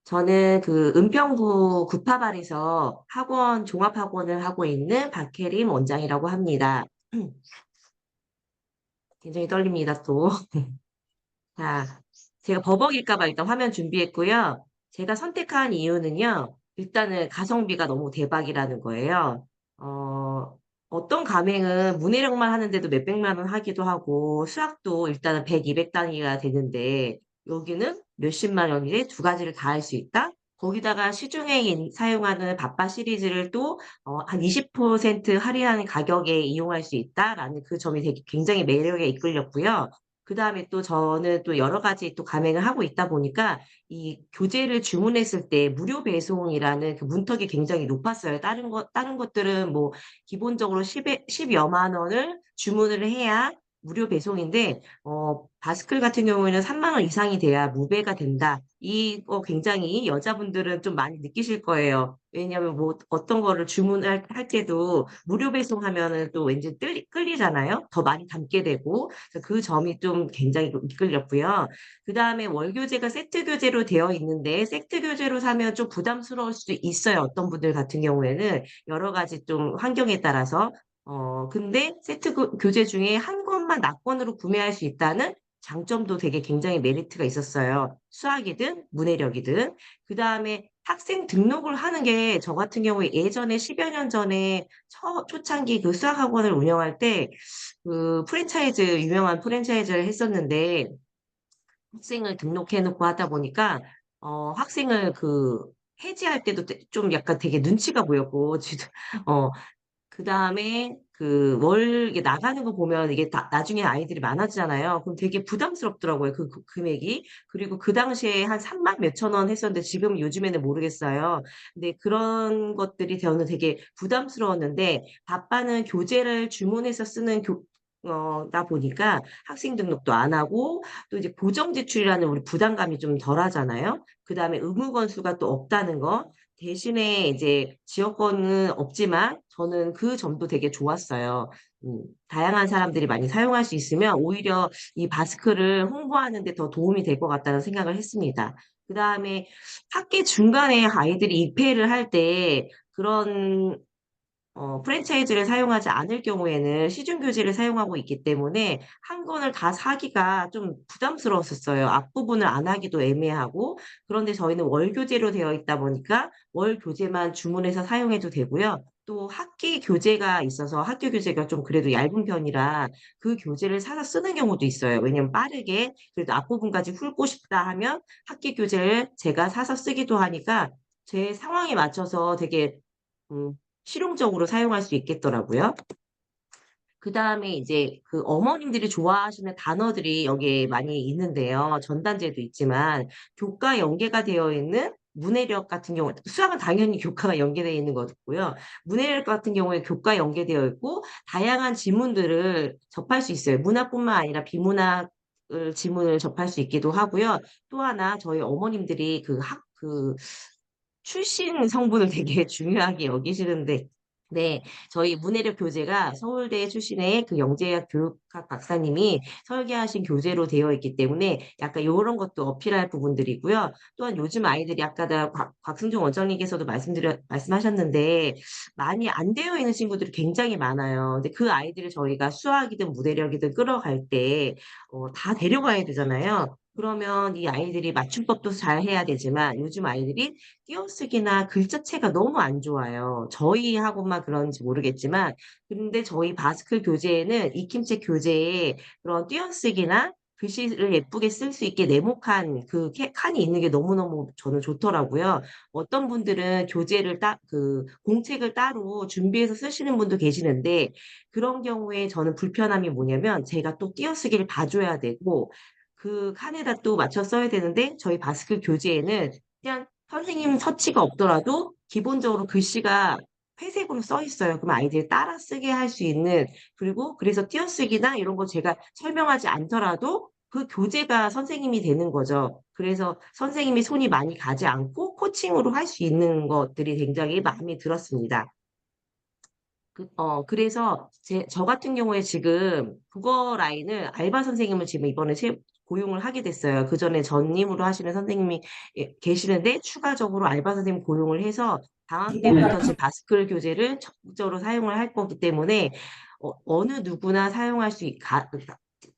저는 그 은평구 구파발에서 학원, 종합학원을 하고 있는 박혜림 원장이라고 합니다. 굉장히 떨립니다, 또. 자, 제가 버벅일까 봐 일단 화면 준비했고요. 제가 선택한 이유는요, 일단은 가성비가 너무 대박이라는 거예요. 어떤 가맹은 문해력만 하는데도 몇백만 원 하기도 하고, 수학도 일단은 100, 200단위가 되는데, 여기는 몇십만 원인데 두 가지를 다 할 수 있다? 거기다가 시중에 사용하는 바빠 시리즈를 또 한 20% 할인하는 가격에 이용할 수 있다라는 그 점이 되게 굉장히 매력에 이끌렸고요. 그 다음에 또 저는 또 여러 가지 또 가맹을 하고 있다 보니까 이 교재를 주문했을 때 무료 배송이라는 그 문턱이 굉장히 높았어요. 다른 것들은 뭐 기본적으로 10여만 원을 주문을 해야 무료 배송인데, 바스클 같은 경우에는 3만 원 이상이 돼야 무배가 된다. 이거 굉장히 여자분들은 좀 많이 느끼실 거예요. 왜냐하면 뭐 어떤 거를 주문할 때도 무료 배송하면은 또 왠지 끌리잖아요. 더 많이 담게 되고. 그래서 그 점이 좀 굉장히 좀 이끌렸고요. 그 다음에 월교재가 세트 교재로 되어 있는데 세트 교재로 사면 좀 부담스러울 수도 있어요. 어떤 분들 같은 경우에는 여러 가지 좀 환경에 따라서. 근데 세트 교재 중에 한 권만 낙권으로 구매할 수 있다는 장점도 되게 굉장히 메리트가 있었어요. 수학이든 문해력이든. 그 다음에 학생 등록을 하는 게 저 같은 경우에 예전에 10여 년 전에 초창기 그 수학학원을 운영할 때 그 유명한 프랜차이즈를 했었는데 학생을 등록해놓고 하다 보니까 학생을 그 해지할 때도 좀 약간 되게 눈치가 보였고 어, 그 다음에 이게 나가는 거 보면 이게 나중에 아이들이 많아지잖아요. 그럼 되게 부담스럽더라고요. 그 금액이. 그리고 그 당시에 한 3만 몇천 원 했었는데 지금 요즘에는 모르겠어요. 근데 그런 것들이 저는 되게 부담스러웠는데 바빠는 교재를 주문해서 쓰는 다 보니까 학생 등록도 안 하고 또 이제 고정 지출이라는 우리 부담감이 좀 덜 하잖아요. 그 다음에 의무 건수가 또 없다는 거. 대신에 이제 지역권은 없지만 저는 그 점도 되게 좋았어요. 다양한 사람들이 많이 사용할 수 있으면 오히려 이 바스크를 홍보하는 데 더 도움이 될 것 같다는 생각을 했습니다. 그 다음에 학기 중간에 아이들이 입회를 할 때 그런 프랜차이즈를 사용하지 않을 경우에는 시중 교재를 사용하고 있기 때문에 한 권을 다 사기가 좀 부담스러웠었어요. 앞부분을 안 하기도 애매하고. 그런데 저희는 월 교재로 되어 있다 보니까 월 교재만 주문해서 사용해도 되고요. 또 학기 교재가 있어서 학교 교재가 좀 그래도 얇은 편이라 그 교재를 사서 쓰는 경우도 있어요. 왜냐면 빠르게 그래도 앞부분까지 훑고 싶다 하면 학기 교재를 제가 사서 쓰기도 하니까 제 상황에 맞춰서 되게 음, 실용적으로 사용할 수 있겠더라고요. 그 다음에 이제 그 어머님들이 좋아하시는 단어들이 여기에 많이 있는데요. 전단지에도 있지만 교과 연계가 되어 있는 문해력 같은 경우, 수학은 당연히 교과가 연계되어 있는 거고요. 문해력 같은 경우에 교과 연계되어 있고 다양한 지문들을 접할 수 있어요. 문학뿐만 아니라 비문학 지문을 접할 수 있기도 하고요. 또 하나 저희 어머님들이 출신 성분을 되게 중요하게 여기시는데, 네, 저희 문해력 교재가 서울대 출신의 그 영재학 교육학 박사님이 설계하신 교재로 되어 있기 때문에 약간 이런 것도 어필할 부분들이고요. 또한 요즘 아이들이 아까 곽승종 원장님께서도 말씀하셨는데 많이 안 되어 있는 친구들이 굉장히 많아요. 근데 그 아이들을 저희가 수학이든 문해력이든 끌어갈 때 다 데려가야 되잖아요. 그러면 이 아이들이 맞춤법도 잘 해야 되지만 요즘 아이들이 띄어쓰기나 글자체가 너무 안 좋아요. 저희 학원만 그런지 모르겠지만, 근데 저희 바스크 교재에는 익힘책 교재에 그런 띄어쓰기나 글씨를 예쁘게 쓸 수 있게 네모칸 칸이 있는 게 너무너무 저는 좋더라고요. 어떤 분들은 공책을 따로 준비해서 쓰시는 분도 계시는데, 그런 경우에 저는 불편함이 뭐냐면, 제가 또 띄어쓰기를 봐줘야 되고, 그 칸에다 또 맞춰 써야 되는데, 저희 바스크 교재에는 그냥 선생님 터치가 없더라도 기본적으로 글씨가 회색으로 써 있어요. 그럼 아이들이 따라 쓰게 할 수 있는, 그리고 그래서 띄어쓰기나 이런 거 제가 설명하지 않더라도 그 교재가 선생님이 되는 거죠. 그래서 선생님이 손이 많이 가지 않고 코칭으로 할 수 있는 것들이 굉장히 마음에 들었습니다. 그래서 저 같은 경우에 지금 국어 라인을 알바 선생님을 지금 이번에 고용을 하게 됐어요. 그 전에 전임으로 하시는 선생님이 계시는데 추가적으로 알바 선생님 고용을 해서 방학 때부터 지금 바스크 교재를 적극적으로 사용을 할 거기 때문에 어느 누구나 사용할 수,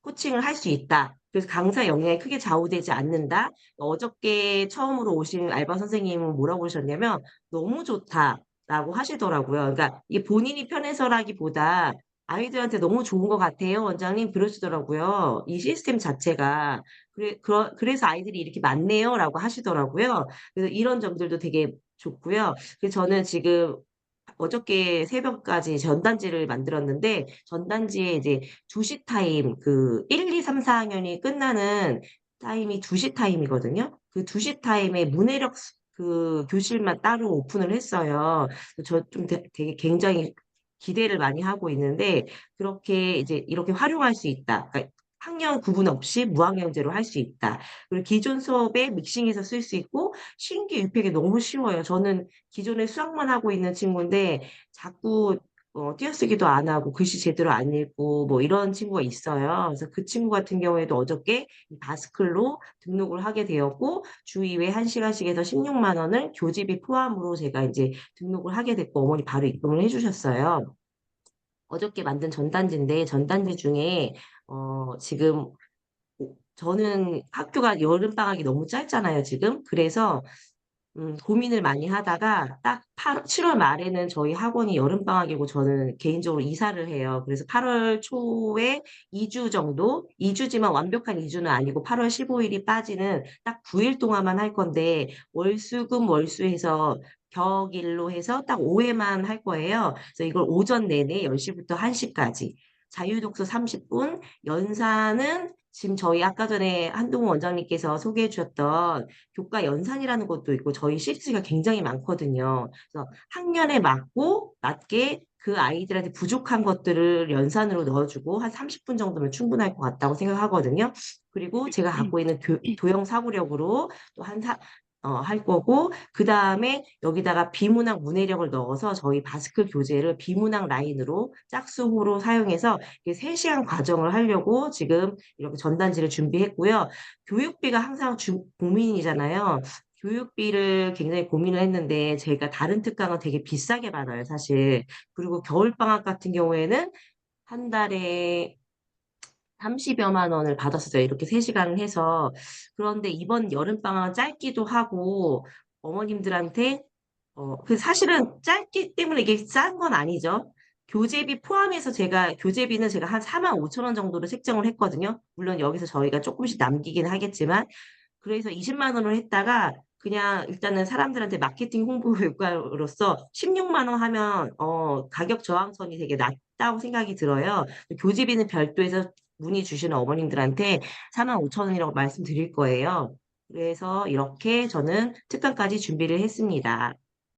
코칭을 할 수 있다. 그래서 강사 역량이 크게 좌우되지 않는다. 어저께 처음으로 오신 알바 선생님은 뭐라고 그러셨냐면 너무 좋다라고 하시더라고요. 그러니까 이게 본인이 편해서라기보다 아이들한테 너무 좋은 것 같아요, 원장님 그러시더라고요. 이 시스템 자체가. 그래서 아이들이 이렇게 많네요라고 하시더라고요. 그래서 이런 점들도 되게 좋고요. 그래서 저는 지금 어저께 새벽까지 전단지를 만들었는데 전단지에 이제 2시 타임 그 1, 2, 3, 4학년이 끝나는 타임이 2시 타임이거든요. 그 2시 타임에 문해력 그 교실만 따로 오픈을 했어요. 저 좀 되게 굉장히 기대를 많이 하고 있는데 그렇게 이제 이렇게 활용할 수 있다. 그러니까 학년 구분 없이 무학년제로 할 수 있다. 그리고 기존 수업에 믹싱해서 쓸 수 있고 신규 입학이 너무 쉬워요. 저는 기존에 수학만 하고 있는 친구인데 자꾸 띄어쓰기도 안 하고 글씨 제대로 안 읽고 뭐 이런 친구가 있어요. 그래서 그 친구 같은 경우에도 어저께 이 바스클로 등록을 하게 되었고 주 2회 1시간씩 해서 16만 원을 교재비 포함으로 제가 이제 등록을 하게 됐고 어머니 바로 입금을 해주셨어요. 어저께 만든 전단지인데 전단지 중에 지금 저는 학교가 여름방학이 너무 짧잖아요, 지금. 그래서 고민을 많이 하다가 딱 7월 말에는 저희 학원이 여름방학이고 저는 개인적으로 이사를 해요. 그래서 8월 초에 2주 정도, 2주지만 완벽한 2주는 아니고 8월 15일이 빠지는 딱 9일 동안만 할 건데 월수금 월수해서 격일로 해서 딱 5회만 할 거예요. 그래서 이걸 오전 내내 10시부터 1시까지 자유독서 30분, 연산은 지금 저희 아까 전에 한동훈 원장님께서 소개해 주셨던 교과 연산이라는 것도 있고 저희 시리즈가 굉장히 많거든요. 그래서 학년에 맞게 그 아이들한테 부족한 것들을 연산으로 넣어주고 한 30분 정도면 충분할 것 같다고 생각하거든요. 그리고 제가 갖고 있는 도형 사고력으로 또 할 거고, 그 다음에 여기다가 비문학 문해력을 넣어서 저희 바스크 교재를 비문학 라인으로 짝수호로 사용해서 3시간 과정을 하려고 지금 이렇게 전단지를 준비했고요. 교육비가 항상 고민이잖아요. 교육비를 굉장히 고민을 했는데 제가 다른 특강은 되게 비싸게 받아요, 사실. 그리고 겨울방학 같은 경우에는 한 달에 30여만 원을 받았어요. 이렇게 3시간을 해서. 그런데 이번 여름방학은 짧기도 하고 어머님들한테 사실은 짧기 때문에 이게 싼 건 아니죠. 교재비 포함해서 교재비는 제가 한 4만 5천 원 정도로 책정을 했거든요. 물론 여기서 저희가 조금씩 남기긴 하겠지만, 그래서 20만 원을 했다가, 그냥 일단은 사람들한테 마케팅 홍보 효과로서 16만 원 하면, 가격 저항선이 되게 낮다고 생각이 들어요. 교재비는 별도해서 문의 주시는 어머님들한테 4만 5천 원이라고 말씀드릴 거예요. 그래서 이렇게 저는 특강까지 준비를 했습니다.